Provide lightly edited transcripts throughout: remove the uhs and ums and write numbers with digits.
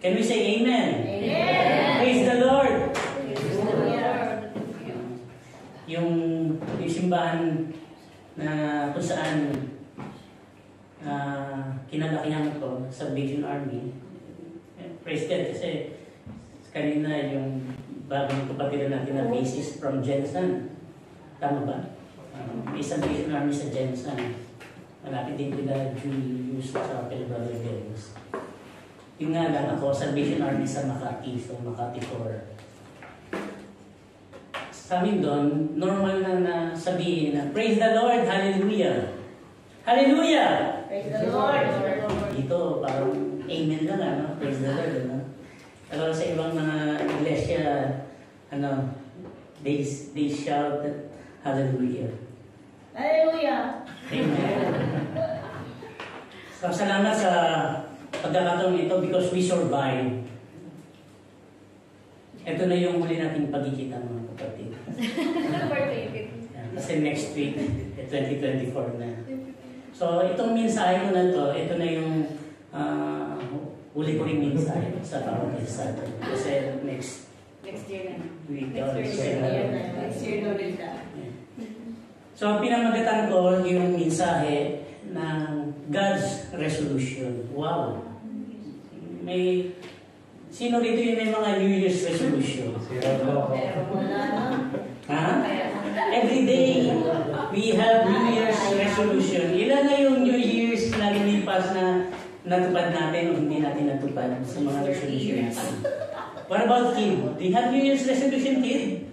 Can we say amen? Amen. Praise the Lord. Praise the Lord. Yung simbahan na kung saan kinalakihan ko, Salvation Army. Praise God kasi kanina yung bagong kapatiran natin na basis from Jensen. Tama ba? May Salvation Army sa Jensen. Malapit din nila Julius sa Pelibaro Games. Yung nga lang ako, Salvation Army sa Makati, so Makati 4. Sa amin doon, normal na sabihin na, Praise the Lord, Hallelujah! Hallelujah! Praise the Lord. Dito, parang amen lang, ano? Praise the Lord, ano? Pero sa ibang mga iglesia, ano, they shout Hallelujah. Hallelujah. Amen. So, salamat sa pagkakataon ito because we survive. Ito na yung muli nating pagkikita, mga kapatid. Kasi next week, 2024 na. So, itong mensahe ko na to, ito na yung uli ko rin mensahe sa pamamagitan. Kasi next year na. week. Next year na rin ka. So, pinamagatan ko yung mensahe ng God's resolution. Wow! Sino rito yung may mga New Year's resolution? Ha? Every day, we have New Year's resolution. Ilan na yung New Year's na lumipas na natupad natin o hindi natin natupad sa mga resolutions? What about kid? Do you have New Year's resolution, kid?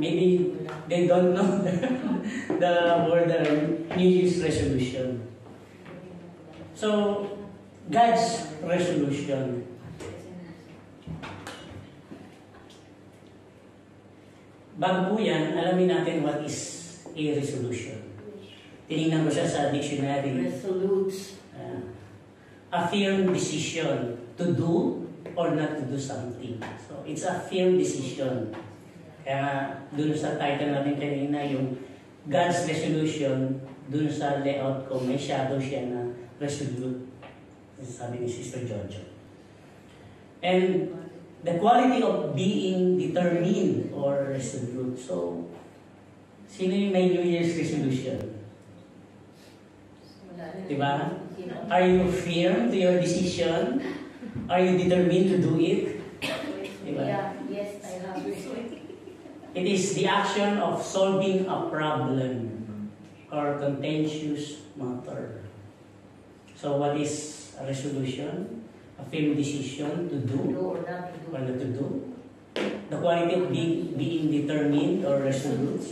Maybe they don't know the word New Year's resolution. So, God's resolution. Bago po yan, alamin natin what is a resolution. Tinignan ko siya sa dictionary. Resolute. A firm decision to do or not to do something. So, it's a firm decision. Kaya dun sa title natin kanina, yung God's resolution, dun sa layout ko, may shadow siya na resolute. Sabi ni Sister Jojo. And the quality of being determined or resolute. So, sino yung may New Year's resolution? Diba? Are you firm to your decision? Are you determined to do it? Diba? Yeah, yes, I have. It is the action of solving a problem or contentious matter. So what is a resolution? A firm decision to do or not to do. The quality of being determined or resolute.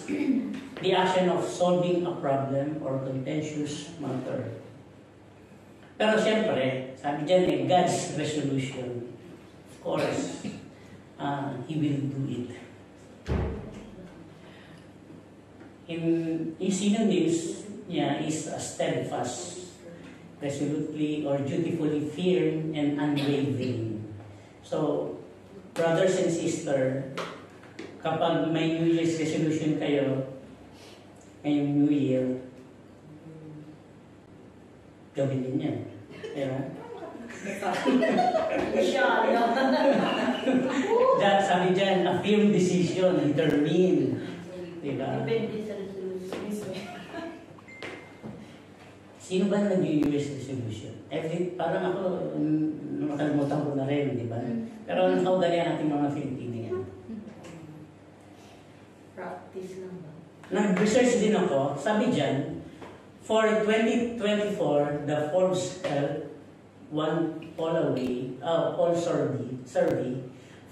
The action of solving a problem or contentious matter. Pero siyempre, sabi dyan God's resolution. Of course, He will do it. In synonyms niya is a steadfast, resolutely or dutifully firm and unwavering. So, brothers and sisters, kapag may New Year's resolution kayo, ngayong New Year, gawin din yan. Diba? That, sabi dyan, a firm decision, determined. Diba? Depende sa resolution. Sino ba nag-New Year's resolution? Parang ako, nakalimutan ko na rin, di ba? Pero ang kaugalian natin mga Filipino yan. Practice lang ba? Nag-research din ako, sabi dyan, for 2024, the Forbes Health Poll survey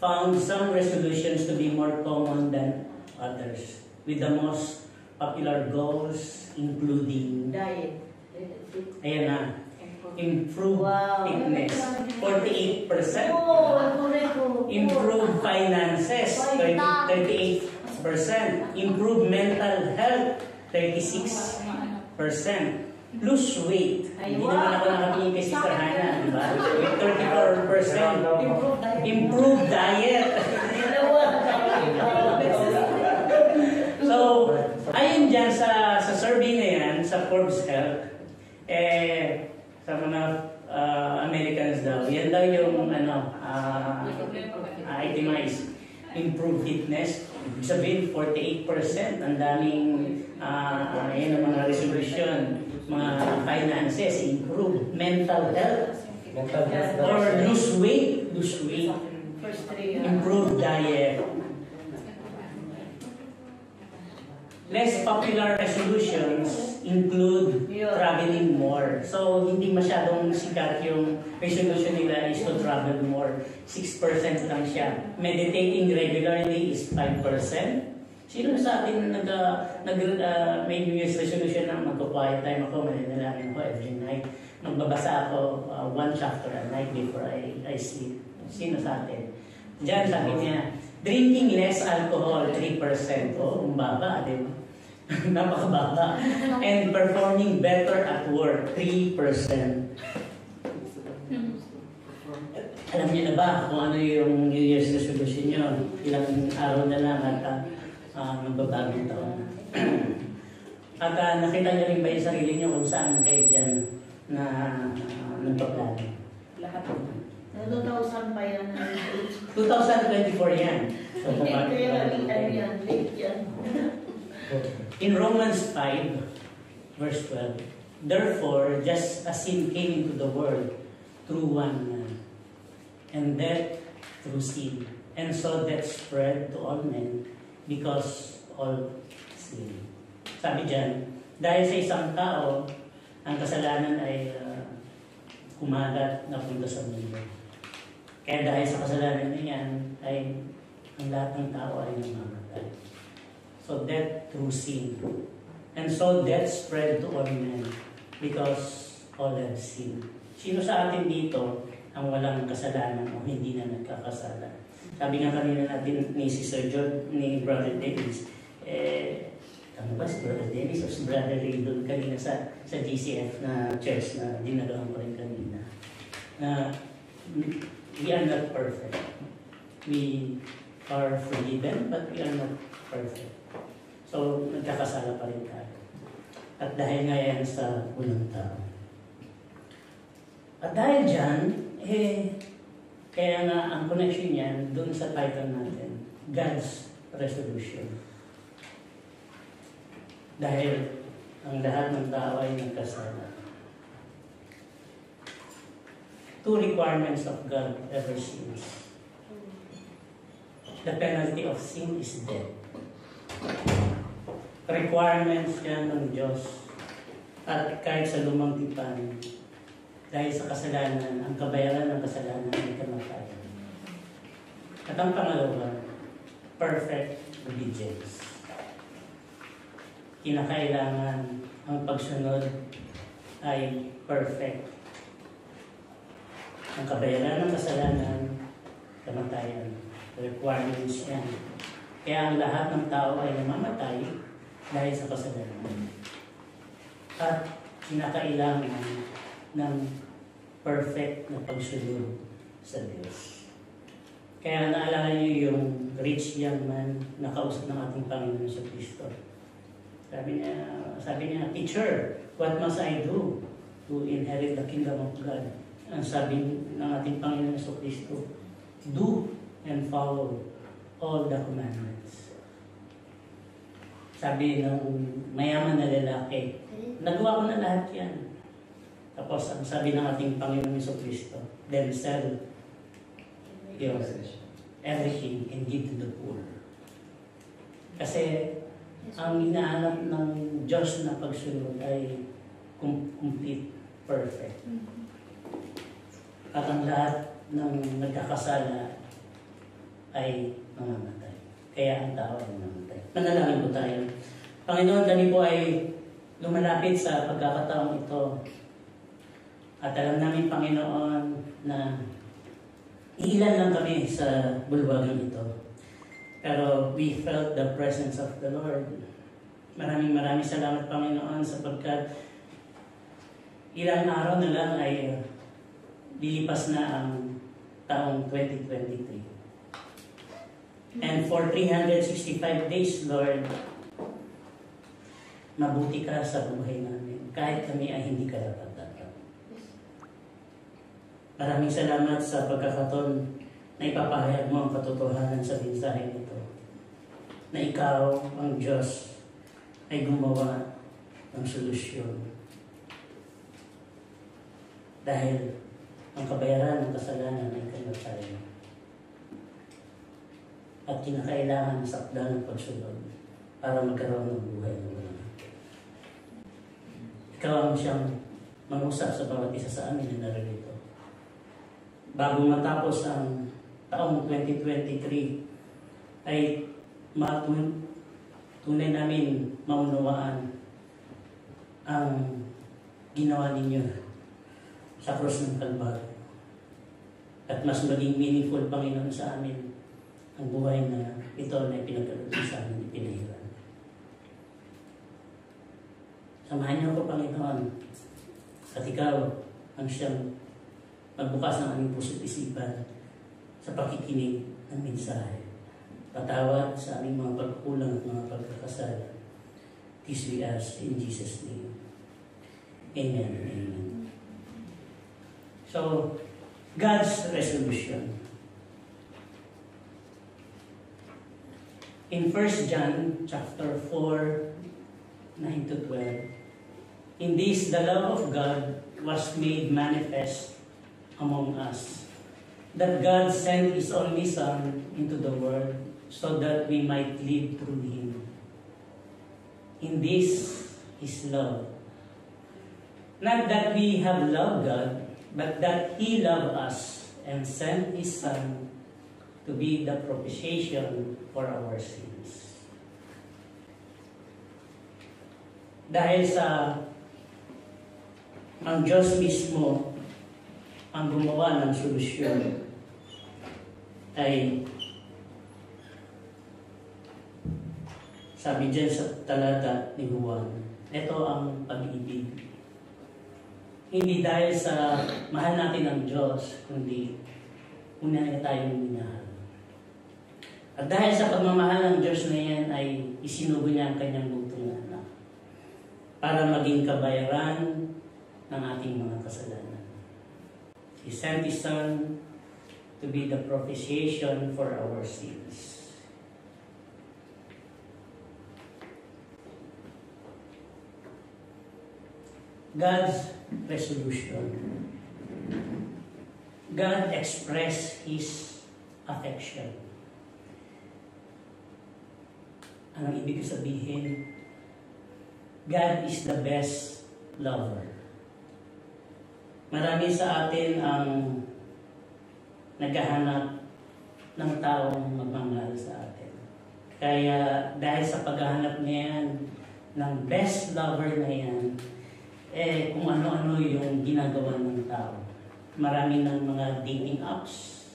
found some resolutions to be more common than others, with the most popular goals including Diet. ayan na, improve fitness, 48%. Improve finances, 38%. Improve mental health, 36%. Lose weight. Hindi naman ako nakatingin kay Sister Hannah, di ba? With 34%. Improve diet. So, ayun dyan sa survey na yan, sa Forbes Health, Sa mga Americans daw, yan daw yung itemize, improve fitness. Ibig sabihin, 48%. Ang daming yan ang mga resolution, mga finances, improve mental health, or lose weight, First 3 improve diet. Less popular resolutions include traveling more. So, hindi masyadong sikat yung resolution nila is to travel more. 6% lang siya. Meditating regularly is 5%. Sino sa atin may New Year's resolution na magko-quiet time ako, mananalangin ko every night. Magbabasa ako 1 chapter a night before I sleep. Sino sa atin? Diyan sabi niya, drinking less alcohol, 3%. Oh, baba, di ba? Napakababa. And performing better at work, 3%. Alam niyo na ba kung ano yung New Year's resolution niyo? Ilang araw na lang at magbabagong taon. At nakita niyo rin ba yung sarili niyo kung saan kayo dyan na nagpaplano? Lahat. 2,000 pa yan. 2024 yan. So, in Romans 5, verse 12, therefore, just as sin came into the world through one man, and death through sin, and so death spread to all men because all sin. Sabi dyan, dahil sa isang tao, ang kasalanan ay kumagat na punta sa mundo. Kaya dahil sa kasalanan niyan, ay ang lahat ng tao ay namamatay. So death through sin. And so death spread to all men because all have sinned. Sino sa atin dito ang walang kasalanan o hindi na nagkakasala? Sabi nga kanina natin ni Sister John, ni Brother Dennis, ano ba si Brother Dennis o si Brother Ray doon kanina sa GCF na church na dinagawan ko rin kanina. Na we are not perfect. We are forgiven, but we are not perfect. So, nagkakasala pa rin tayo. At dahil nga yan sa unang tao. At dahil dyan, kaya nga ang connection yan dun sa title natin, God's Resolution. Dahil ang lahat ng tao ay nagkasala. 2 requirements of God ever since. The penalty of sin is death. Requirements yan ng Diyos. At kahit sa lumang tipan, dahil sa kasalanan, ang kabayaran ng kasalanan ay kamatayan. At ang pangalawa, perfect obedience. Kinakailangan ang pagsunod ay perfect. Ang kabayaran ng kasalanan, kamatayan. Requirements yan. Kaya ang lahat ng tao ay namamatay dahil sa kasalanan. At kinakailangan ng perfect na pagsunod sa Diyos. Kaya naalala niyo yung rich young man na kausap ng ating Panginoon sa Kristo. Sabi niya, Teacher, what must I do to inherit the kingdom of God? Ang sabi ng ating Panginoon sa Kristo, do and follow all the commandments. Sabi ng mayaman na lalaki, nagawa ko na lahat yan. Tapos ang sabi ng ating Panginoon sa Kristo, then sell your everything and give to the poor. Kasi ang hinahanap ng Diyos na pagsunod ay complete, perfect. At ang lahat ng nagkakasala ay mamamatay. Kaya ang tao ay mamamatay. Manalangin po tayo. Panginoon, kami po ay lumalapit sa pagkakataong ito. At alam namin, Panginoon, na ilan lang kami sa bulwagang ito. Pero we felt the presence of the Lord. Maraming salamat, Panginoon, sapagkat ilang araw na lang ay lilipas na ang taong 2023. And for 365 days, Lord, mabuti ka sa buhay namin, kahit kami ay hindi karapat-dapat. Maraming salamat sa pagkakataon na ipapahayag mo ang katotohanan sa mensahe nito. Na ikaw, ang Diyos, ay gumawa ng solusyon. Dahil ang kabayaran ng kasalanan ay kamatayan. At kinakailangan sakdan ng pagsunod para magkaroon ng buhay ng mga. Ikaw ang siyang mangusap sa bawat isa sa amin na narito. Bago matapos ang taong 2023 ay tunay namin maunawaan ang ginawa ninyo sa krus ng Kalbaryo. At mas maging meaningful, Panginoon, sa amin ang buhay na ito na ipinagkaloob sa amin, ipinahiran. Samahan niyo ako, Panginoon, at ikaw ang siyang magbukas ng aming puso't isipan sa pakikinig ng mensahe. Patawad sa aming mga pagkukulang at mga pagkakasala. This we ask in Jesus' name. Amen and amen. So, God's resolution. In 1 John chapter 4, 9 to 12, in this the love of God was made manifest among us, that God sent His only Son into the world so that we might live through Him. In this is love. Not that we have loved God, but that He loved us and sent His Son to be the propitiation for our sins. Dahil sa ang Diyos mismo ang gumawa ng solusyon, ay sabi dyan sa talata ni Juan, ito ang pag-ibig. Hindi dahil sa mahal natin ang Diyos, kundi una na tayong minahal. At dahil sa pagmamahal ng Diyos na yan, ay isinugo niya ang kanyang bugtong na anak para maging kabayaran ng ating mga kasalanan. He sent His Son to be the propitiation for our sins. God's resolution. God expressed His affection. Ang ibig sabihin, God is the best lover. Marami sa atin ang naghahanap ng taong magmamahal sa atin. Kaya dahil sa paghahanap niyan ng best lover na yan, kung ano-ano yung ginagawa ng tao. Marami ng mga dating apps.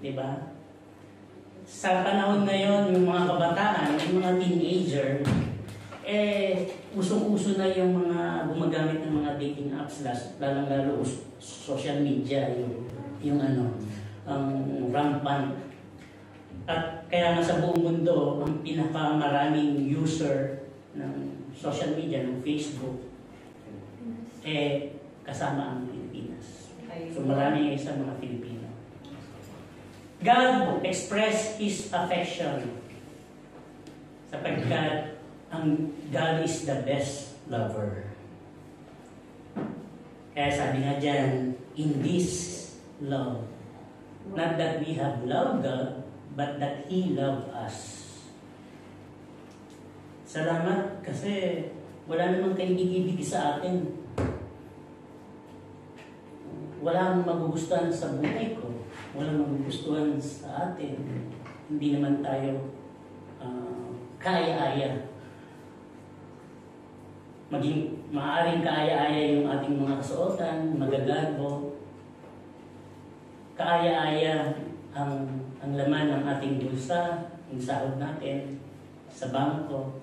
Diba? Sa panahon ngayon, yung mga kabataan, yung mga teenager, usong-uso na yung mga gumagamit ng mga dating apps, lalong-lalo social media, yung rampant. At kaya nga sa buong mundo, ang pinakamaraming user ng social media, ng Facebook, kasama ang Pilipinas. So marami sa mga Pilipino. God expressed His affection sapagkat ang God is the best lover. Kaya sabi nga dyan, in this love, not that we have loved God, but that He loved us. Salamat kasi wala namang kaibig-ibig sa atin. Walang magugustuhan sa buhay ko. Walang magugustuhan sa atin. Hindi naman tayo kaya-aya. Maging maaaring kaya-aya yung ating mga kasuotan, magagarbo. Kaya-aya ang laman ng ating bulsa, yung sahod natin sa bangko.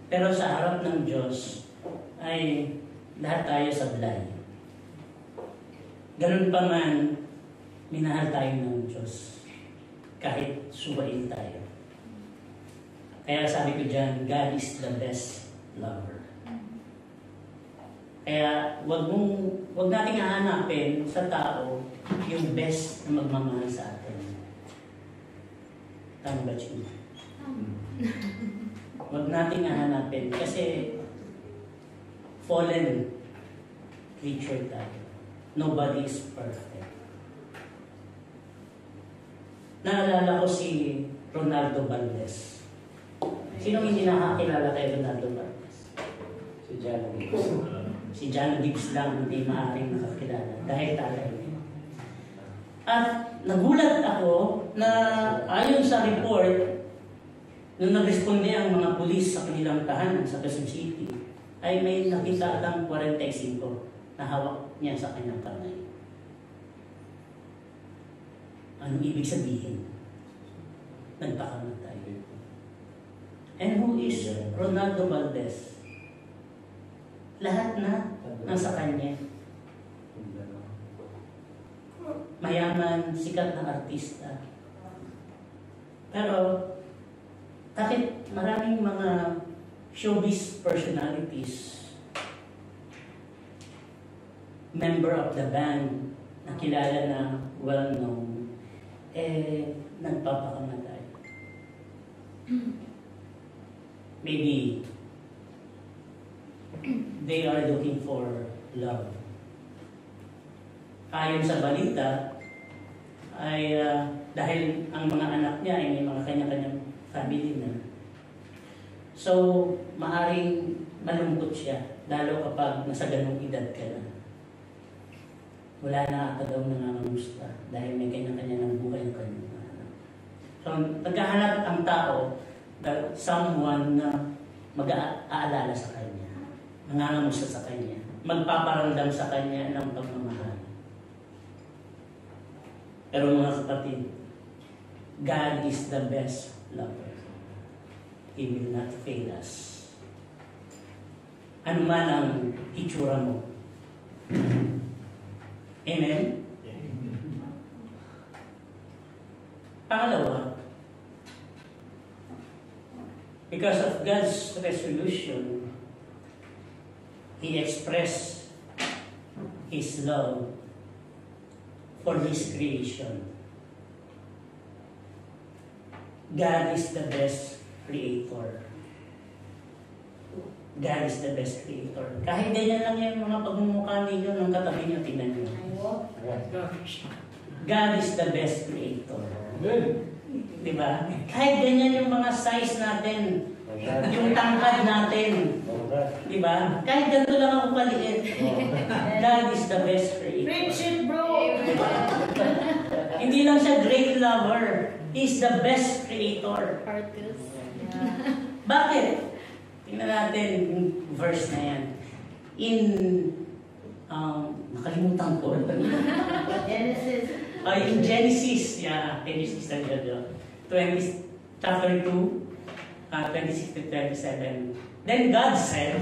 Pero sa harap ng Diyos ay lahat tayo sablay. Ganun pa man, minahal tayo ng Diyos kahit suwain tayo. Kaya sabi ko dyan, God is the best lover. Kaya wag nating hahanapin sa tao yung best na magmamahal sa atin. Tama ba, Chino? Wag nating hahanapin kasi fallen creature tayo. Nobody is perfect. Naalala ko si Ronaldo Valdez. Sino hindi nakakilala kay Ronaldo Valdez? Si Jano Gibbs. Si Jano Gibbs lang hindi maaaring nakakilala dahil tatay niya. At nagulat ako na ayon sa report, nung nag-responde ang mga pulis sa kanilang tahanan sa Quezon City, ay may nakita lang 45 na hawak niya sa kanyang kamay. Anong ibig sabihin? Nagpakamatay. And who is Ronaldo Valdez? Lahat na nasa kanya. Mayaman, sikat na artista. Pero, bakit maraming mga showbiz personalities, member of the band, na kilala na well-known, nagpapakamatay? Maybe they are looking for love. Ayon sa balita, ay dahil ang mga anak niya ay may mga kanya-kanyang family na. So, maaaring malungkot siya, lalo kapag nasa ganung edad ka na. Wala na ata daw nangangamusta dahil may kanya-kanya ng buhay ng kanyang anak. So, naghahanap ang tao someone na mag-aalala sa kanya, nangangamusta sa kanya, magpaparamdam sa kanya ng pagmamahal. Pero mga kapatid, God is the best lover. He will not fail us. Ano man ang itsura mo. Amen? Pangalawa, because of God's resolution, He expressed His love for His creation. God is the best creator. God is the best creator. Kahit ganyan lang yung mga pagmumukha ninyo ng katabi niyo, tingnan niyo. God is the best creator. Diba? Kahit ganyan yung mga size natin, yung tangkad natin. Diba? Kahit ganito lang ako kaliit. God is the best creator. Preach it, bro! Hindi lang siya great lover. He's the best creator. Artist. Bakit? Tingnan natin yung verse na yan. Nakalimutan ko. Genesis. In Genesis, Genesis chapter 2, 26 to 27. Then God said,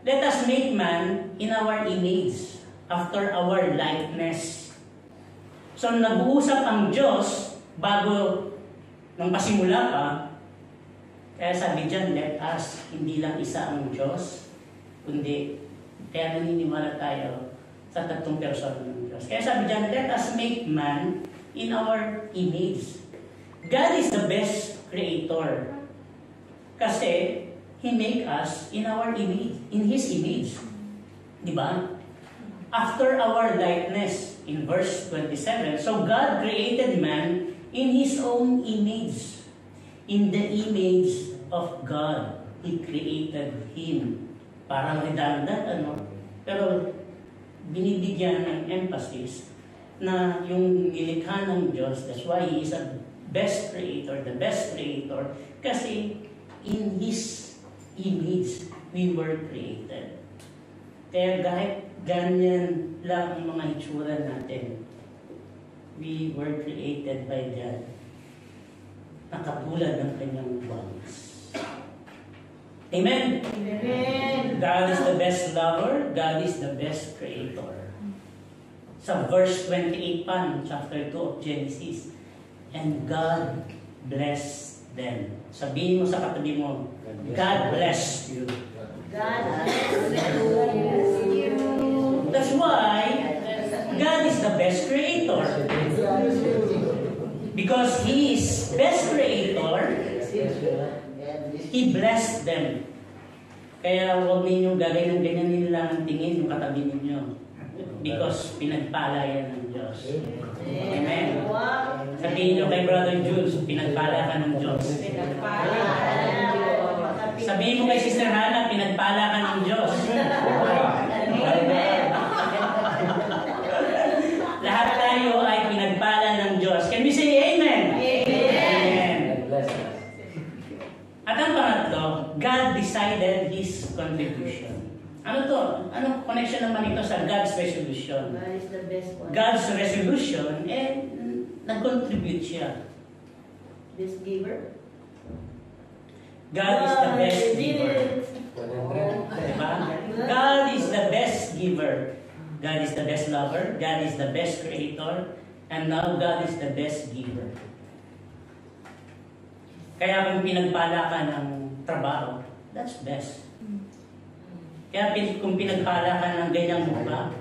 "Let us make man in our image, after our likeness." So nag-uusap ang Diyos bago nang pasimula pa. Kaya sabi dyan, let us, hindi lang isa ang Diyos, kundi kaya naniniwala tayo sa tatlong persona ng Diyos. Kaya sabi dyan, let us make man in our image. God is the best creator. Kasi, He made us in our image, in His image. Diba? After our likeness, in verse 27. So God created man in His own image. In the image of God, He created him. Parang redundant, Pero binibigyan ng emphasis na yung nilikha ng Diyos, that's why He is a best creator, the best creator, kasi in His image we were created. Kaya kahit ganyan lang ang mga itsura natin, we were created by God. Nakatulad ng kanyang wings. Amen? Amen. God is the best lover. God is the best creator. Sa verse 28 pa, chapter 2 of Genesis. And God blessed them. Sabihin mo sa katabi mo, God bless you. God bless you. That's why God is the best creator. Because He is best creator, He blessed them. Kaya huwag ninyong gagawin ng ganyan nila ang tingin yung katabi ninyo. Because pinagpala yan ng Diyos. Amen. Sabihin nyo kay Brother Jules, pinagpala ka ng Diyos. Sabihin mo kay Sister Hannah, pinagpala ka ng Diyos. Lahat tayo ay pinagpala ng Diyos. Can we say amen? Amen. At ang pangatlo, God decided His contribution. Ano to? Anong connection naman ito sa God's resolution? God is the best one. God's resolution, nag-contribute siya. Best giver. God is the best giver. Diba? God is the best giver. God is the best lover. God is the best creator. And now God is the best giver. Kaya kung pinagpala ka ng trabaho, that's best. Kaya kung pinagpala ka ng ganyang mukha,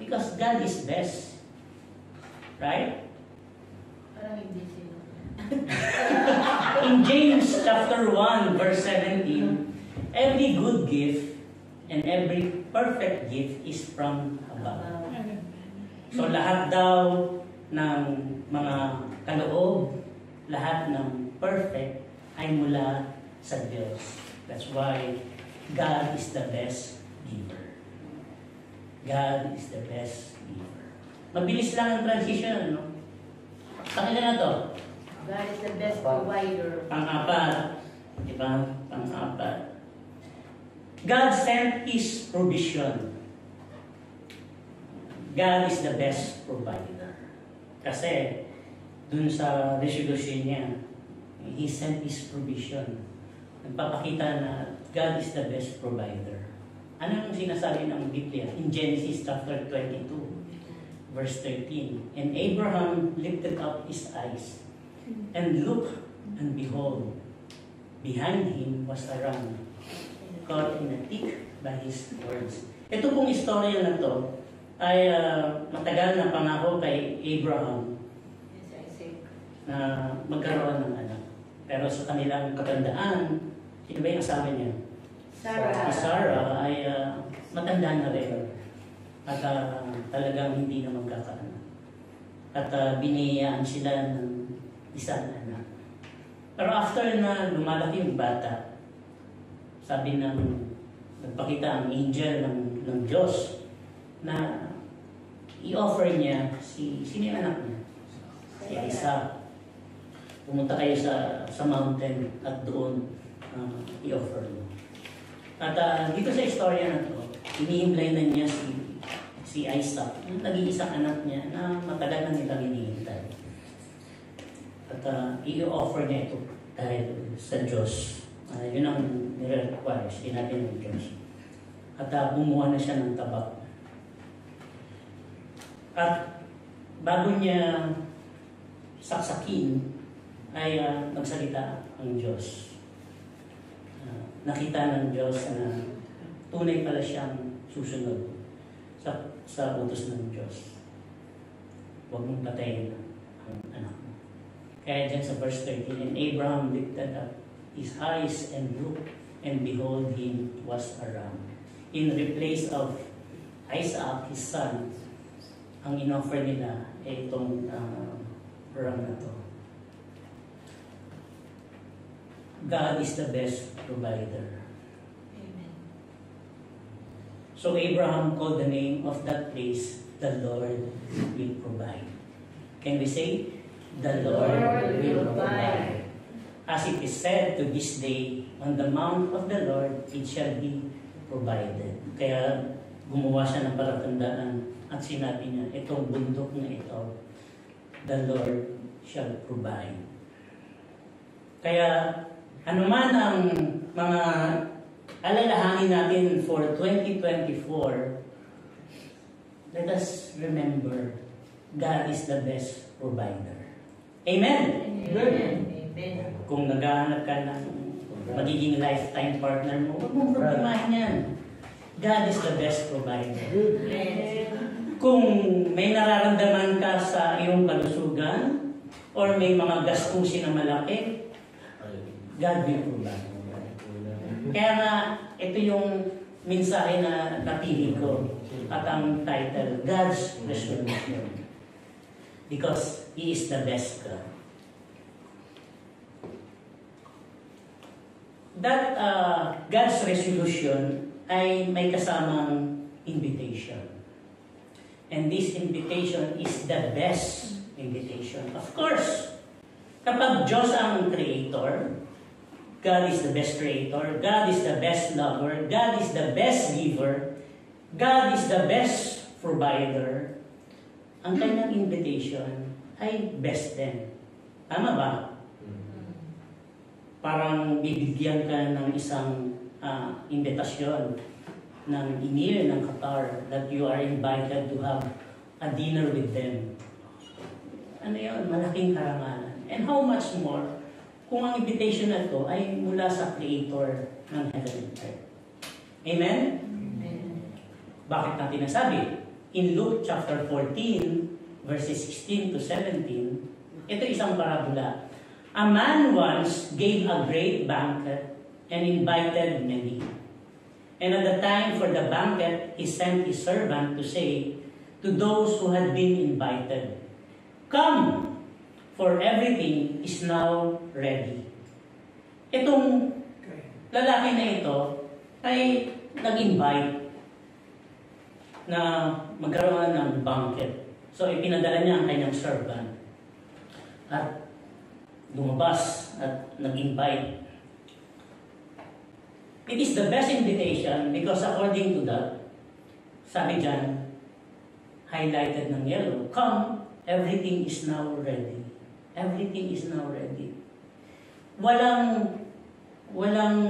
because God is best. Right? Parang hindi sila. In James chapter 1 verse 17, every good gift and every perfect gift is from above. So lahat daw ng mga kaloob, lahat ng perfect ay mula sa Diyos. That's why God is the best giver. God is the best giver. Mabilis lang ang transition, no? Pakinggan na to. God is the best provider. Pang-apat. Diba? Pang-apat. God sent His provision. God is the best provider. Kasi, dun sa resolution niya, He sent His provision. Nagpapakita na God is the best provider. Ano yung sinasabi ng Biblia? In Genesis chapter 22, verse 13. And Abraham lifted up his eyes and looked, and behold, behind him was a ram caught in a thick by his words. Ito pong istorya na to ay matagal na pangako kay Abraham na magkaroon ng anak. Pero sa kanilang katandaan, sino ba yung asawa niya? Sarah. Si Sarah ay matanda na rin. At talagang hindi na magkakaanak. At biniyayaan sila ng isang anak. Pero after na lumalaki yung bata, sabi nagpakita ang angel ng Diyos na i-offer niya sino yung anak niya? Si Isaac. Pumunta kayo sa mountain at doon i-offer mo. At dito sa istorya na to, iniimlay na niya si Isaac, yung nag-iisang anak niya na matagal na nilang hinihintay. At i-offer niya ito dahil sa Diyos. Yun ang nire-require, sinabi ng Diyos. At bumuha na siya ng tabak. At bago niya saksakin, ay nagsalita ang Diyos. Nakita ng Diyos na tunay pala siyang susunod sa utos ng Diyos. Huwag mong patayin ang anak mo. Kaya dyan sa verse 13, and Abraham lifted up his eyes and looked, and behold, him was a ram. In replace of Isaac, his son, ang in-offer nila ay itong ram na to. God is the best provider. Amen. So Abraham called the name of that place, the Lord will provide. Can we say, the Lord will provide? As it is said to this day, on the mount of the Lord it shall be provided. Kaya gumawa siya ng palatandaan at sinabi niya, itong bundok na ito, the Lord shall provide. Kaya anuman ang mga alalahanin natin for 2024, let us remember God is the best provider. Amen? Amen. Amen. Kung naghahanap ka ng magiging lifetime partner mo, huwag mong problemahin yan. God is the best provider. Amen. Kung may nararamdaman ka sa iyong kalusugan or may mga gastusin na malaki, God will provide. Kaya nga, ito yung mensahe na napili ko at ang title, God's Resolution. Because He is the best God. That God's resolution ay may kasamang invitation. And this invitation is the best invitation. Of course, kapag Diyos ang creator, God is the best creator, God is the best lover, God is the best giver, God is the best provider, ang kanyang invitation ay best din. Tama ba? Parang bibigyan ka ng isang invitasyon ng Emir ng Qatar that you are invited to have a dinner with them. Ano yun? Malaking karangalan. And how much more kung ang invitation na ito ay mula sa Creator ng heaven and earth. Amen? Amen. Bakit natin nasabi? In Luke chapter 14, verses 16 to 17, ito isang parabola. A man once gave a great banquet and invited many. And at the time for the banquet, he sent his servant to say to those who had been invited, "Come, for everything is now ready." Itong lalaki na ito ay nag-invite na magkaroon ng banquet. So ipinadala niya ang kanyang servant at lumabas at nag-invite. It is the best invitation because according to that, sabi dyan, highlighted ng yellow, come, everything is now ready. Everything is now ready. Walang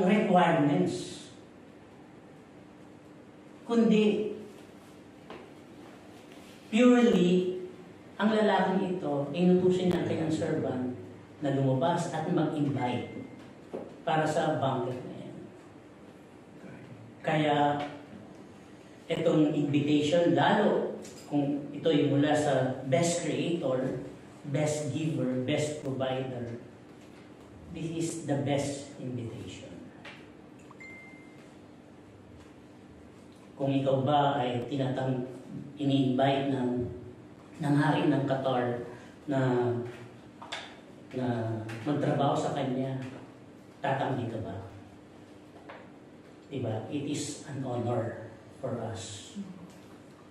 requirements. Kundi, purely, ang lalaking ito, inutusin niya ang kanyang servant na lumabas at mag-invite para sa banquet na yan. Kaya, itong invitation, lalo kung ito ay mula sa best creator, best giver, best provider, this is the best invitation. Kung ikaw ba ay ini-invite ng hari ng Qatar na magtrabaho sa kanya, tatanggi ka ba? Diba? It is an honor for us.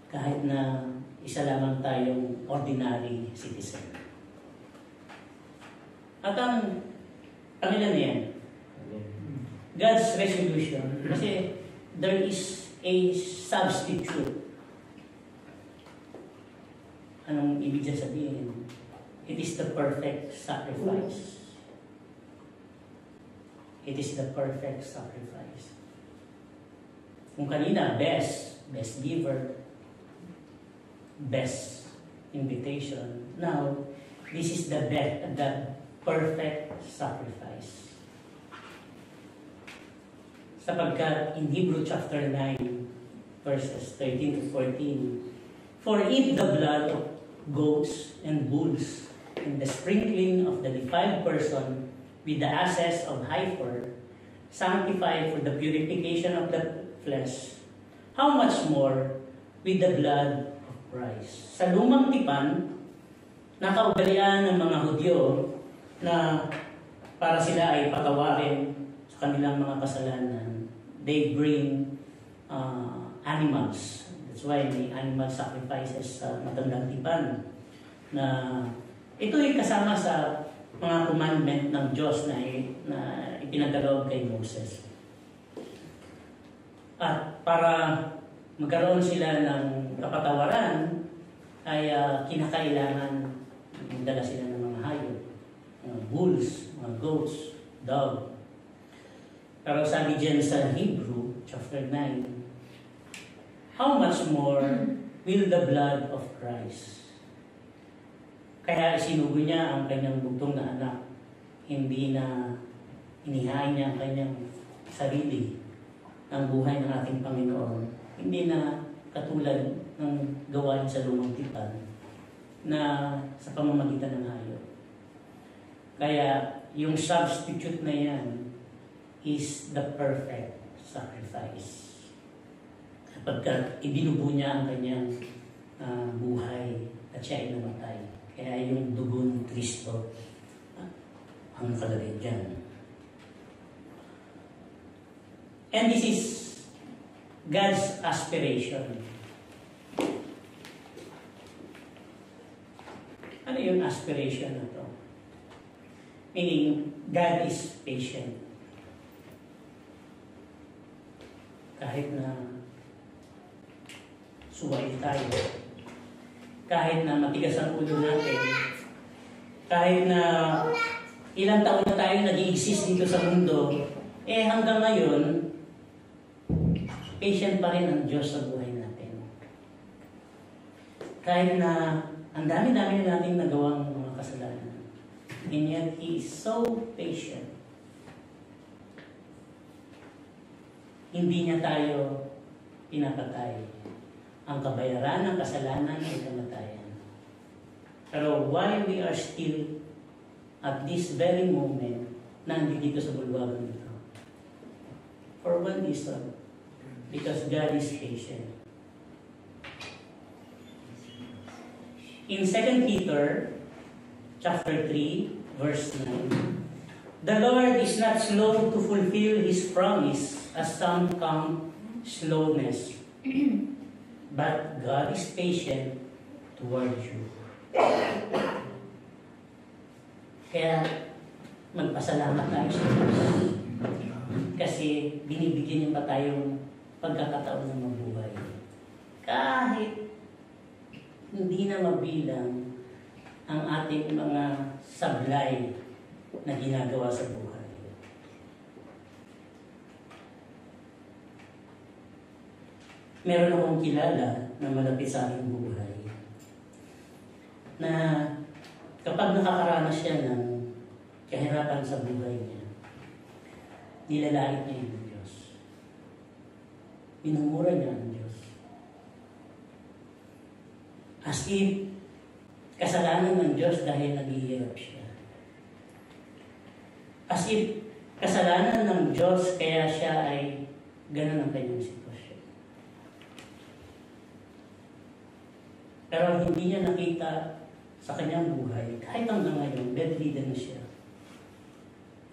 Kahit na isa lamang tayong ordinary citizen. At ang ilan yan? God's resolution. Kasi there is a substitute. Anong ibig sabihin? It is the perfect sacrifice. It is the perfect sacrifice. Kung kanina, best giver, best invitation. Now, this is the perfect sacrifice. Sapagkat in Hebrew chapter 9, verses 13 to 14, for if the blood of goats and bulls and the sprinkling of the defiled person with the ashes of heifer sanctify for the purification of the flesh, how much more with the blood of Christ? Sa lumang tipan, nakaugalian ng mga Hudyo na para sila ay patawarin sa kanilang mga kasalanan, they bring animals. That's why may animal sacrifices sa matandang tipan. Na ito ay kasama sa mga commandment ng Diyos na ipinagkaloob kay Moses. At para magkaroon sila ng kapatawaran, ay kinakailangan dala sila ng mga hayop, mga bulls, mga goats, dog. Pero sabi dyan sa Hebrew, chapter 9, how much more will the blood of Christ? Kaya isinugo niya ang kanyang bugtong na anak. Hindi na inihain niya ang kanyang sarili. ang buhay ng ating Panginoon, hindi na katulad ng gawain sa lumang tipan na sa pamamagitan ng hayop. Kaya yung substitute na yan is the perfect sacrifice. Kapag ibinubo niya ang kanyang buhay at siya ay namatay. Kaya yung dugo ng Kristo ang nakalagay dyan. And this is God's aspiration. Ano yung aspiration na to? Meaning, God is patient. Kahit na suway tayo, kahit na matigas ang ulo natin, kahit na ilang taon na tayo nag-i-exist dito sa mundo, hanggang ngayon, patient pa rin ang Diyos sa buhay natin. Kahit na ang dami-dami na natin nagawang mga kasalanan, and yet He is so patient. Hindi niya tayo pinapatay. Ang kabayaran ng kasalanan ay kamatayan. Pero why we are still at this very moment nandito sa bulwagan nito? For one reason, because God is patient. In 2 Peter chapter 3, verse 9, the Lord is not slow to fulfill His promise, as some count slowness, but God is patient toward you. Kaya magpasalamat tayo sa Diyos. Kasi binibigyan niya pa tayong pagkakataon ng mabuhay. Kahit hindi na mabilang ang ating mga sablay na ginagawa sa buhay. Meron akong kilala na malapit sa aking buhay na kapag nakakaranas siya ng kahirapan sa buhay niya, nilalait niya yung Diyos. Minumura niya ang Diyos. As if kasalanan ng Diyos dahil naghihirap siya. As if kasalanan ng Diyos kaya siya ay ganun ang kanyang sitwasyon. Pero hindi niya nakita sa kanyang buhay, kahit hanggang ngayon, bedridden na siya.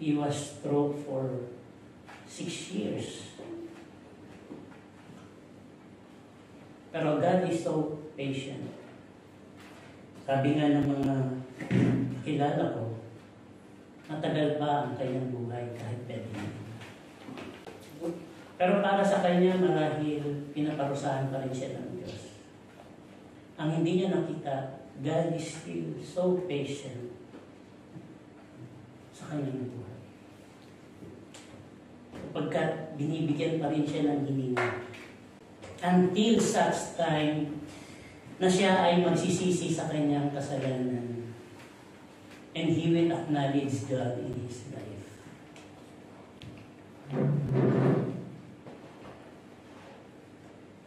He was stroke for 6 years. Pero God is so patient. Sabi nga ng mga kilala ko, matagal pa ang kanyang buhay kahit bedridden. Pero para sa kanya, marahil pinaparusahan pa rin siya ng Diyos. Ang hindi niya nakita, God is still so patient sa kanyang buhay. Pagkat binibigyan pa rin siya ng hininga. Until such time na siya ay magsisisi sa kanyang kasalanan. And he will acknowledge God in his life.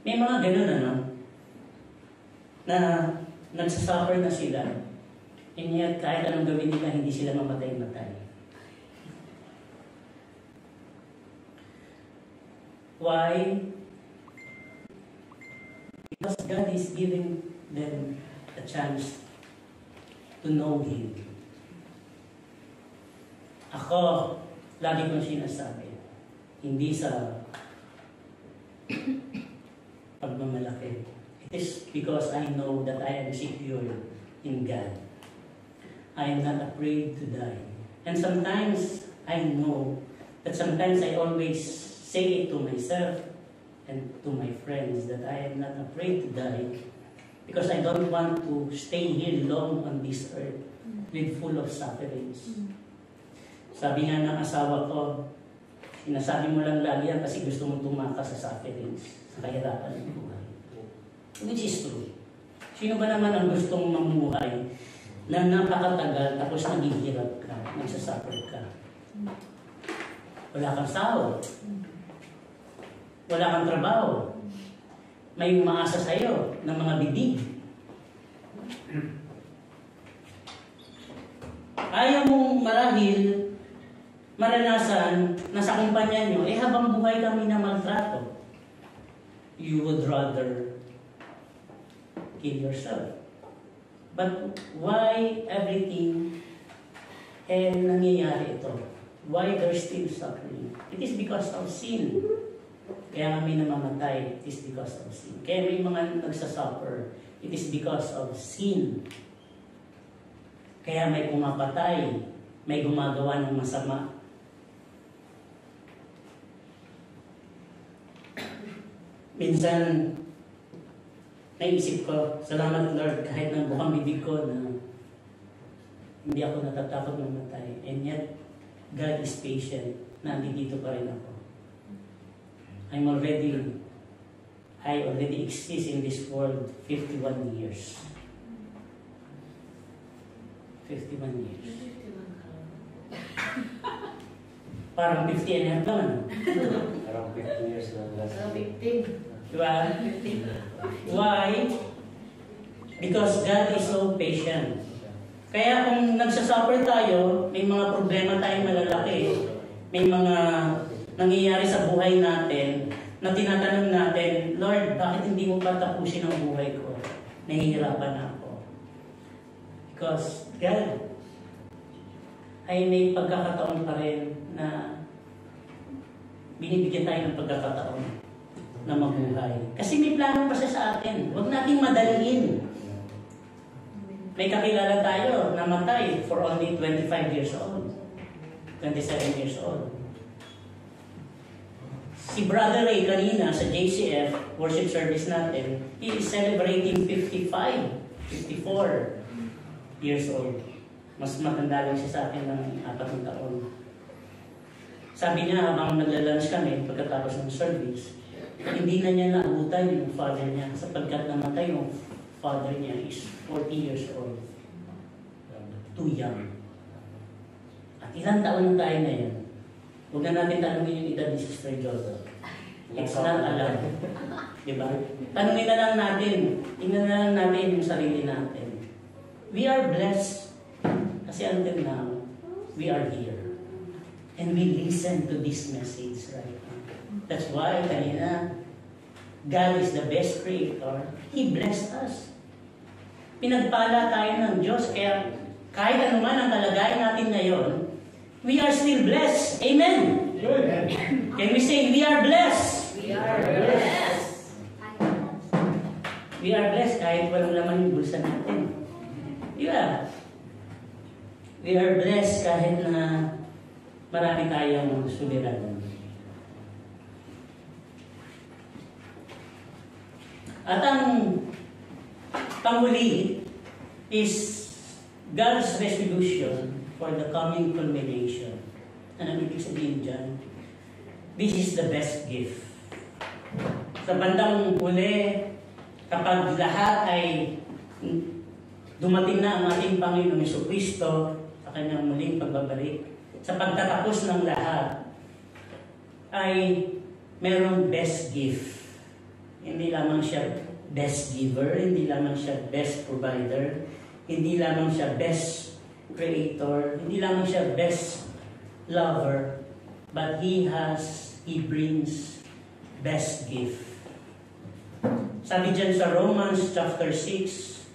May mga ganun na nagsasuffer na sila, and yet kahit anong gawin nila, hindi sila mamatay-matay. Why? Because God is giving them a chance to know Him. Ako, lagi kong sinasabi, hindi sa pagmamalaki. It is because I know that I am secure in God. I am not afraid to die. And sometimes I know that sometimes I always say it to myself and to my friends that I am not afraid to die because I don't want to stay here long on this earth with full of sufferings. Sabi nga ng asawa ko, sinasabi mo lang lagi yan kasi gusto mo tumakas sa sufferings, sa kahirapan ng buhay. Which is true. Sino ba naman ang gustong mamuhay na napakatagal tapos naghihirap ka, nagsasuffer ka? Wala kang sahod. Wala kang trabaho. May umaasa sa'yo ng mga bibig. Ayaw mong marahil maranasan na sa kumpanya nyo, habang buhay kami na maltrato. You would rather kill yourself. But why everything nangyayari ito? Why there's still suffering? It is because of sin. Kaya kami namamatay, it is because of sin. Kaya may mga nagsasuffer, it is because of sin. Kaya may pumapatay, may gumagawa ng masama. Minsan, naisip ko, salamat Lord, kahit nang bukang bibig ko na hindi ako natatakot mamatay. And yet, God is patient, nandito pa rin ako. I already exist in this world 51 years. 51 years. Parang 50 and a half lang, ano? Around 15 years lang last So, week. 15. Diba? Why? Because God is so patient. Kaya kung nagsasuffer tayo, may mga problema tayong malalaki, may mga nangyayari sa buhay natin, na tinatanong natin, Lord, bakit hindi mo pa tapusin ang buhay ko? Nahihirapan ako. Because God ay may pagkakataon pa rin na binibigyan tayo ng pagkakataon na mabuhay. Kasi may plano pa siya sa atin. Huwag nating madaliin. May kakilala tayo, namatay for only 25 years old. 27 years old. Si Brother Ray kanina sa JCF, worship service natin, he is celebrating 54 years old. Mas matanda lang siya sa akin ng 4 taon. Sabi niya habang nagla-lunch kami pagkatapos ng service, hindi na niya naabutan yung father niya sapagkat namatay yung father niya is 40 years old. Too young. At ilang taon na tayo ngayon? Huwag na natin tanongin yung edad ni Sister Jodo. It's not allowed. Diba? Tanongin na lang natin. Tingnan na lang natin yung sarili natin. We are blessed. Kasi until now, we are here. And we listen to this message right now. That's why, kanina, God is the best creator. He blessed us. Pinagpala tayo ng Diyos. Kaya kahit anuman ang kalagayan natin ngayon, we are still blessed. Amen? Amen. Can we say, we are blessed? We are blessed. We are blessed kahit walang laman yung bulsa natin. Diba? We are blessed kahit na marami tayong suliranan. At ang panghuli is God's resolution for the coming culmination. Ano ang ibig sabihin dyan? This is the best gift. Sa bandang huli, kapag lahat ay dumating na ang ating Panginoong Jesucristo sa kanyang muling pagbabalik, sa pagtatapos ng lahat, ay merong best gift. Hindi lamang siya best giver, hindi lamang siya best provider, hindi lamang siya best creator, hindi lamang siya best lover, but He brings best gift. Sabi dyan sa Romans chapter 6,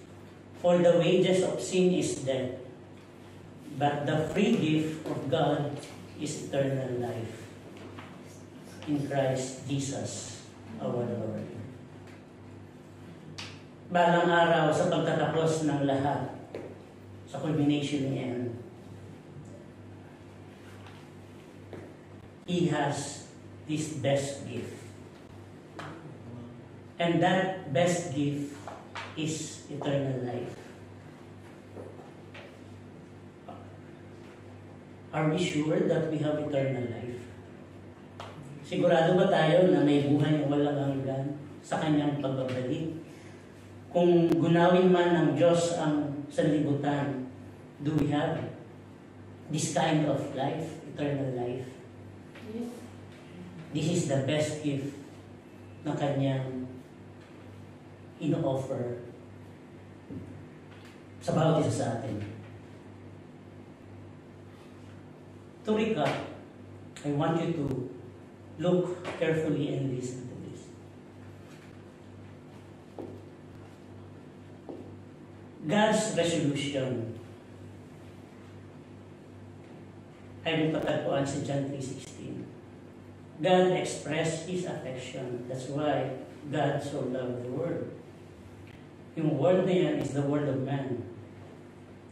for the wages of sin is death, but the free gift of God is eternal life in Christ Jesus our Lord. Balang araw sa pagtatapos ng lahat, sa culmination niya, He has this best gift. And that best gift is eternal life. Are we sure that we have eternal life? Sigurado ba tayo na may buhay na walang hanggan sa kanyang pagbabalik? Kung gunawin man ng Diyos ang sanlibutan, do we have this kind of life, eternal life? This is the best gift na kanyang ino-offer sa bawat isa sa atin. To recap, I want you to look carefully and listen to this. God's resolution ay matatagpuan sa John 3:16. God expressed His affection. That's why God so loved the world. Yung word na yan is the word of man.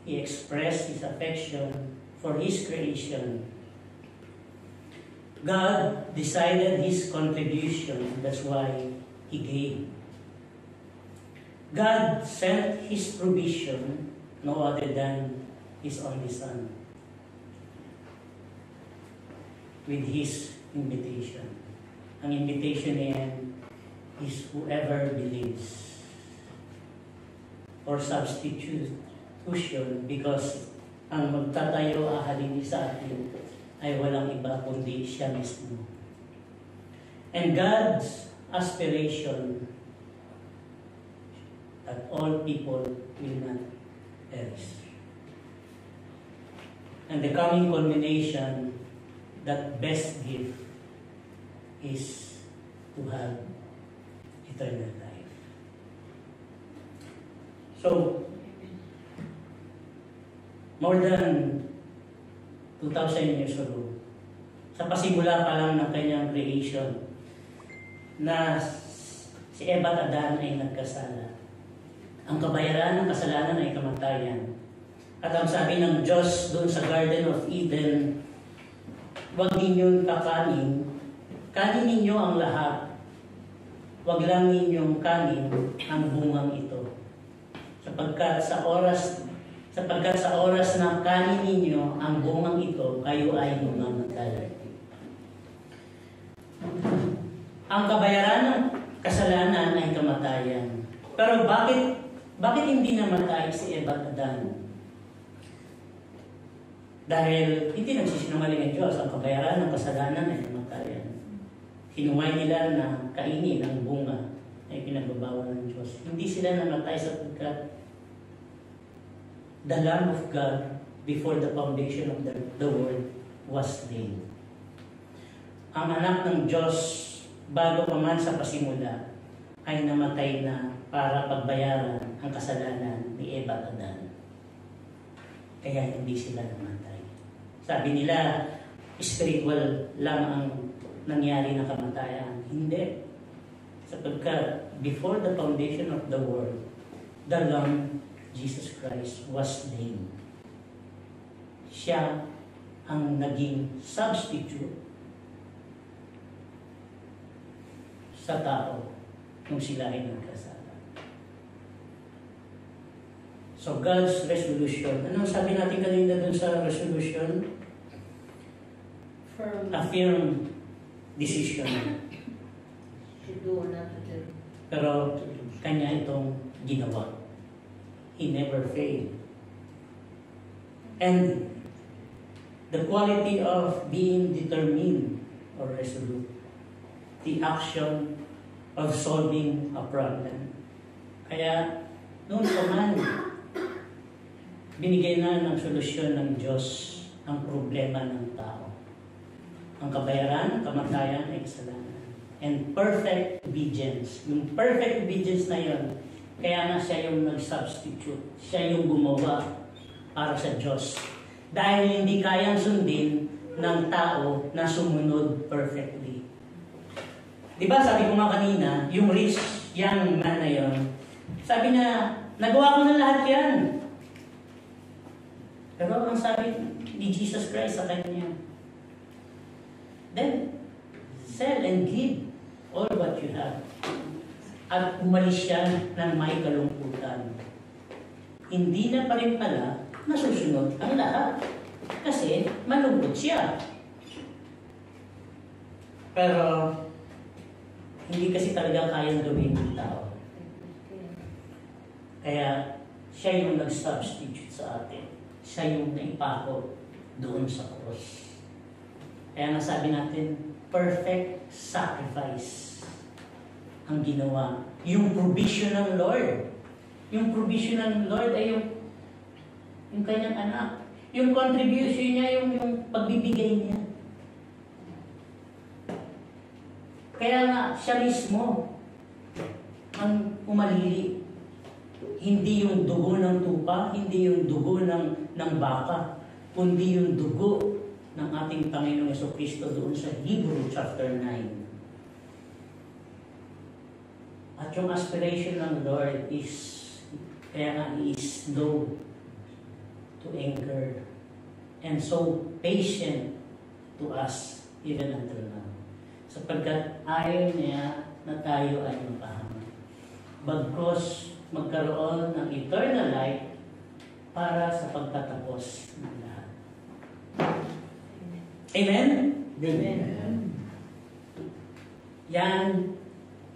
He expressed His affection for His creation. God decided His contribution. That's why He gave. God sent His provision, no other than His only Son, with His invitation. Ang invitation niyan is whoever believes, or substitution, because ang magtatayo ahalin sa atin ay walang iba kundi siya mismo. And God's aspiration that all people will not perish. And the coming culmination, that best gift is to have eternal life. So, more than 2,000 years ago, sa pasimula pa lang ng kanyang creation, na si Eva at Adan ay nagkasala. Ang kabayaran ng kasalanan ay kamatayan. At ang sabi ng Diyos doon sa Garden of Eden, huwag ninyong kakanin, kanin ninyo ang lahat. Huwag lang ninyong kanin ang bungang ito. Sapagkat sa oras na kanin ninyo ang bungang ito, kayo ay mamamatay. Ang kabayaran ng kasalanan ay kamatayan. Pero bakit hindi namatay si Eva at Adan? Dahil hindi nagsisinungaling ang Diyos, ang kabayaran ng kasalanan ay kamatayan. Hinuway nila na kainin ang bunga ay pinagbabawal ng Diyos. Hindi sila namatay sapagkat the Lamb of God before the foundation of the world was slain. Ang anak ng Diyos bago pa man sa pasimula ay namatay na para pagbayaran ang kasalanan ni Eva at Adan. Kaya hindi sila namatay. Sabi nila, spiritual lang ang nangyari na kamatayan. Hindi. Sapagkat before the foundation of the world, the Lamb, Jesus Christ, was slain. Siya ang naging substitute sa tao nung sila ay nagkasala. So God's resolution, anong sabi natin kanina dun sa resolution? A firm decision. Pero kanya itong ginawa. He never failed. And the quality of being determined or resolute, the action of solving a problem. Kaya noon pa man, binigay na ng solusyon ng Diyos ang problema ng tao. Ang kabayaran, kamatayan ay kasalanan. And perfect obedience. Yung perfect obedience na yun, kaya nga siya yung nag-substitute. Siya yung gumawa para sa Diyos. Dahil hindi kayang sundin ng tao na sumunod perfectly. Diba sabi ko nga kanina, yung rich young man na yun, sabi na, nagawa ko na lahat yan. Pero ang sabi ni Jesus Christ sa kanya, then, sell and give all what you have. At umalis siya ng may kalungkutan. Hindi na pa rin pala nasusunod ang lahat. Kasi malungkot siya. Pero, hindi kasi talaga kayang gawin ng tao. Kaya, siya yung nag-substitute sa atin. Siya yung naipako doon sa cross. Kaya nasabi natin, perfect sacrifice. ang ginawa. Yung provision ng Lord. Yung provision ng Lord ay yung kanyang anak. Yung contribution niya, yung pagbibigay niya. Kaya nga, siya mismo ang umalili. Hindi yung dugo ng tupa, hindi yung dugo ng baka, kundi yung dugo ng ating Panginoong Jesucristo doon sa Hebrew chapter 9. At yung aspiration ng Lord is, kaya nga, He is slow to anger and so patient to us even until now. Sapagkat ayaw niya na tayo ay mapahamak. Bagkos magkaroon ng eternal life para sa pagtatapos ng lahat. Amen? Amen. Yan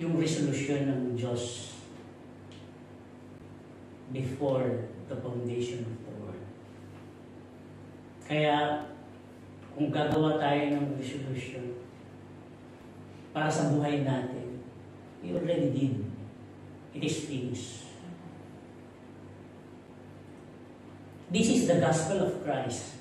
yung resolution ng Diyos before the foundation of the world. Kaya, kung gagawa tayo ng resolution para sa buhay natin, we already did. It is finished. This is the gospel of Christ.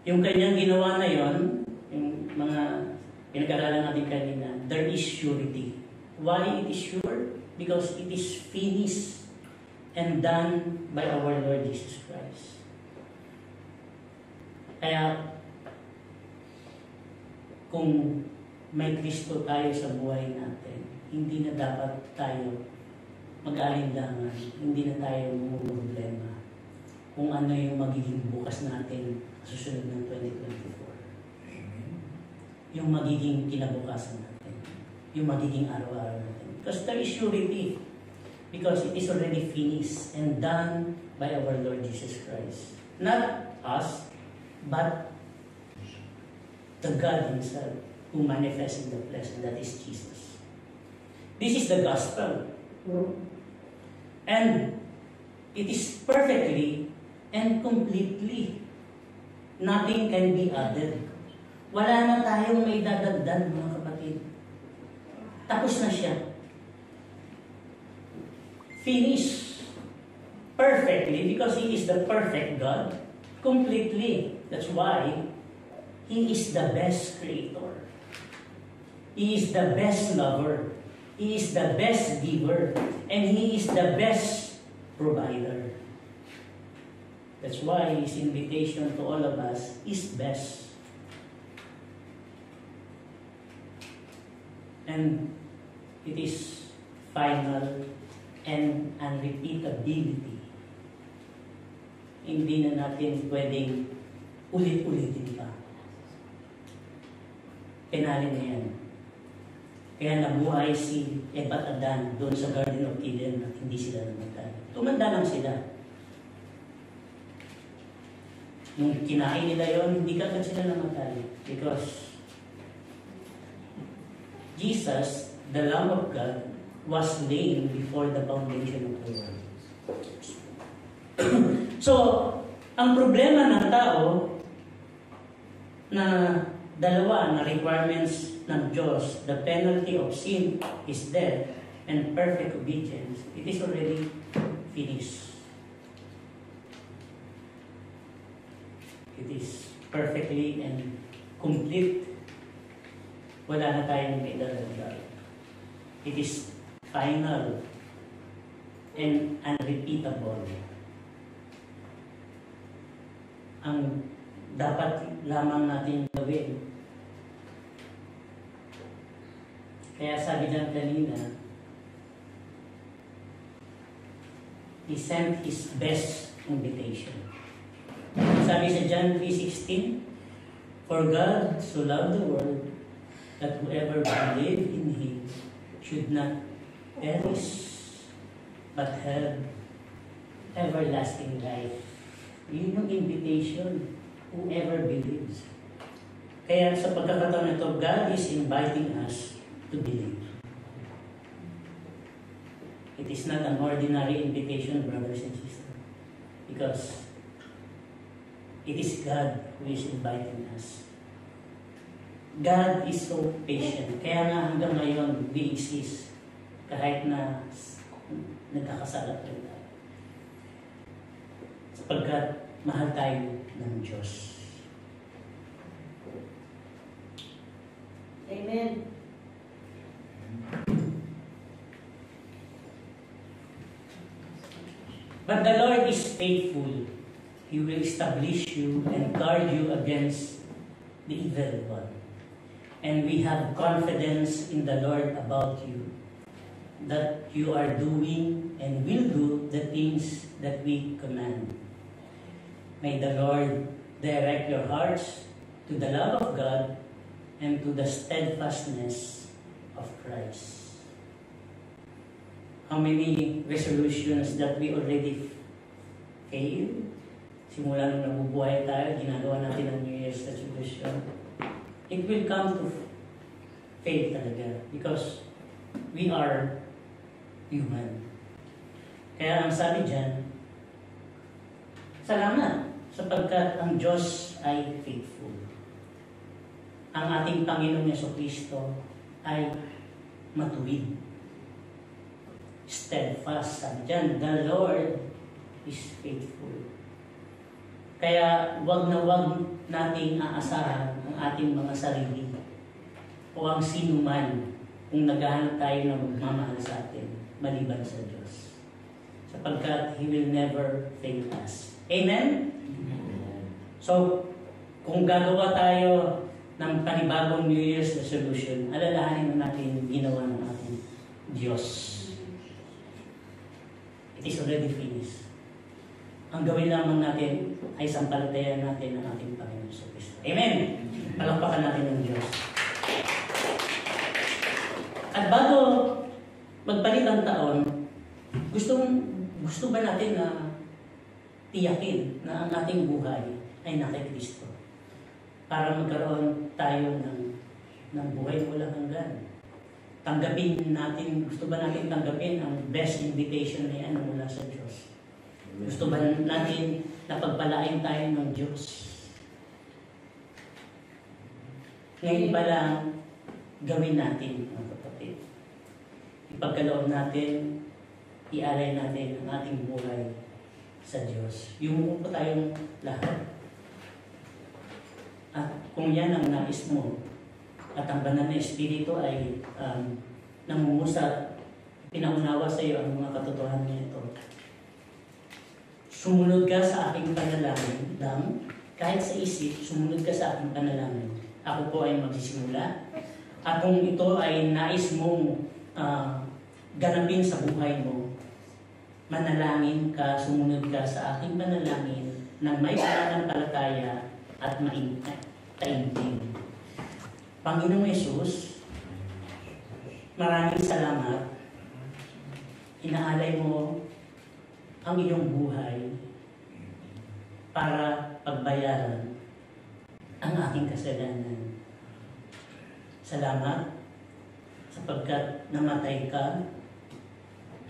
Yung kanyang ginawa na yon, yung mga pinag-aralan natin kanina, there is surety. Why it is sure? Because it is finished and done by our Lord Jesus Christ. Kaya, kung may Kristo tayo sa buhay natin, hindi na dapat tayo mag-alinlangan, hindi na tayo problema kung ano yung magiging bukas natin sa susunod ng 2024. Amen. Yung magiging kinabukasan natin, yung magiging araw-araw natin. Because there is surety, because it is already finished and done by our Lord Jesus Christ. Not us, but the God Himself who manifests in the flesh, and that is Jesus. This is the gospel. And it is perfectly and completely. Nothing can be added. Wala na tayong may dadagdag, mga kapatid. Tapos na siya. Finish. Perfectly, because He is the perfect God. Completely. That's why He is the best creator. He is the best lover. He is the best giver. And He is the best provider. That's why His invitation to all of us is best. And it is final and unrepeatability. Hindi na natin pwedeng ulit-ulitin pa. Penalin na yan. Kaya nabuhay si Eva at Adan doon sa Garden of Eden at hindi sila namatay. Tumanda lang sila. Nung kinain nila yon, hindi kagad sila namatay. Because Jesus, the Lamb of God, was slain before the foundation of the world. So, ang problema ng tao na dalawa na requirements ng Diyos, the penalty of sin is death and perfect obedience, it is already finished. It is perfectly and complete. Wala na tayong may dadagdag. It is final and unrepeatable. Ang dapat lamang natin gawin. Kaya sabi lang kanina, He sent His best invitation. Sabi sa John 3:16, for God so loved the world that whoever believes in Him should not perish but have everlasting life. Yun yung invitation, whoever believes. Kaya sa pagkakataon nito, God is inviting us to believe. It is not an ordinary invitation, brothers and sisters, because it is God who is inviting us. God is so patient. Kaya nga hanggang ngayon, we exist. Kahit na nagkakasala pa rin tayo. Sapagkat mahal tayo ng Diyos. Amen. But the Lord is faithful. He will establish you and guard you against the evil one. And we have confidence in the Lord about you, that you are doing and will do the things that we command. May the Lord direct your hearts to the love of God and to the steadfastness of Christ. How many resolutions that we already failed? Simula nung nabubuhay tayo, ginagawa natin ang New Year's resolution. It will come to fail talaga because we are human. Kaya ang sabi dyan, salamat sapagkat ang Diyos ay faithful. Ang ating Panginoong Jesucristo ay matuwid. Steadfast. Sabi dyan, the Lord is faithful. Kaya wag na wag nating aasahan ang ating mga sarili o ang sino man kung naghahanap tayo ng magmamahal sa atin maliban sa Diyos. Sapagkat He will never fail us. Amen? So, kung gagawa tayo ng panibagong New Year's resolution, alalahanin na natin yung ginawa ng ating Diyos. It is already finished. Ang gawin lamang natin ay sampalatayan natin ang ating Panginoon sa Kristo. Amen! Palakpakan natin ng Diyos. At bago magpalit ang taon, gusto ba natin na tiyakin na ang ating buhay ay nasa Kristo? Para magkaroon tayo ng buhay walang hanggan. Tanggapin natin, gusto ba natin tanggapin ang best invitation na yan mula sa Diyos? Gusto ba natin na pagpalain tayo ng Diyos? Ngayon ba lang gawin natin, mga kapatid? Ipagkaloob natin, ialay natin ang ating buhay sa Diyos. Yung po tayong lahat. At kung yan ang nais mo, at ang banal na Espiritu ay nangungusap, pinaunawa sa iyo ang mga katotohanan nito. Sumunod ka sa aking panalangin lang, kahit sa isip, sumunod ka sa aking panalangin. Ako po ay magsisimula. At kung ito ay nais mong ganapin sa buhay mo, manalangin ka, sumunod ka sa aking panalangin nang may pananampalataya at taimtim. Panginoong Yesus, maraming salamat. Inaalay mo ang iyong buhay para pagbayaran ang aking kasalanan. Salamat sapagkat namatay ka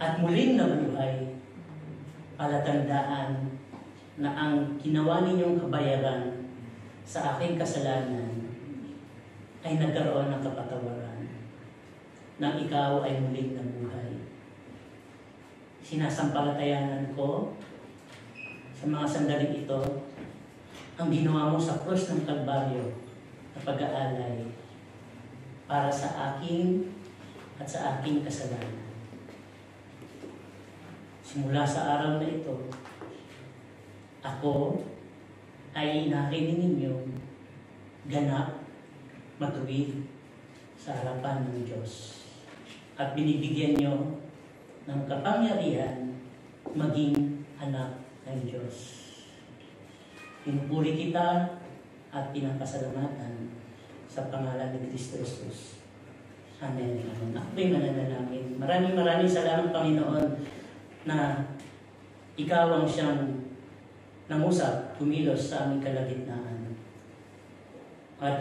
at muling nabuhay, palatandaan na ang ginawa ninyong kabayaran sa aking kasalanan ay nagkaroon ng kapatawaran nang ikaw ay muling nabuhay. Sinasampalatayanan ko sa mga sandaling ito ang ginawa mo sa krus ng Kalbaryo na pag-aalay para sa akin at sa aking kasalanan. Simula sa araw na ito, ako ay narinig ninyo ganap, matuwid sa harapan ng Diyos. At binibigyan nyo ng kapangyarihan maging anak ng Diyos. Pinupuri kita at pinapasalamatan sa pangalan ni Kristo Jesus. Amen. Ako'y mananalangin. Maraming salamat, Panginoon, na ikaw ang siyang nangusap, kumilos sa aming kalagitnaan. At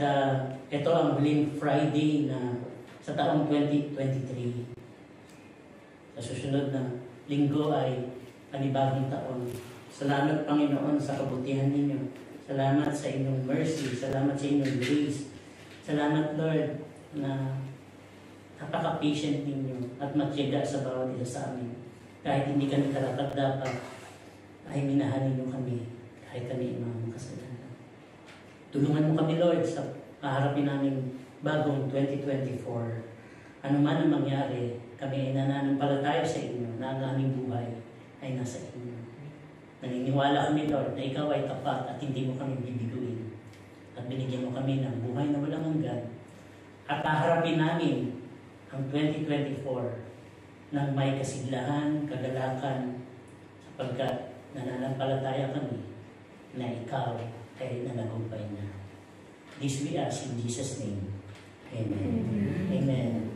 ito ang huling Friday na sa taong 2023. Sa susunod na linggo ay panibagong taon. Salamat, Panginoon, sa kabutihan ninyo. Salamat sa inyong mercy. Salamat sa inyong grace. Salamat, Lord, na napaka-patient ninyo at matyaga sa bawat isa sa amin. Kahit hindi kami karapat-dapat, ay minahalin niyo kami kahit kami mga makasalanan. Tulungan mo kami, Lord, sa kaharapin namin bagong 2024. Ano man ang mangyari, kami ay nananampalataya sa inyo na ang aming buhay ay nasa inyo. Naniniwala kami, Lord, na ikaw ay tapat at hindi mo kami bibiguin. At binigyan mo kami ng buhay na walang hanggan. At kaharapin namin ang 2024 ng may kasiglahan, kagalakan, sapagkat nananampalataya kami na ikaw ay nanagumpay na. This we ask in Jesus' name. Amen. Amen.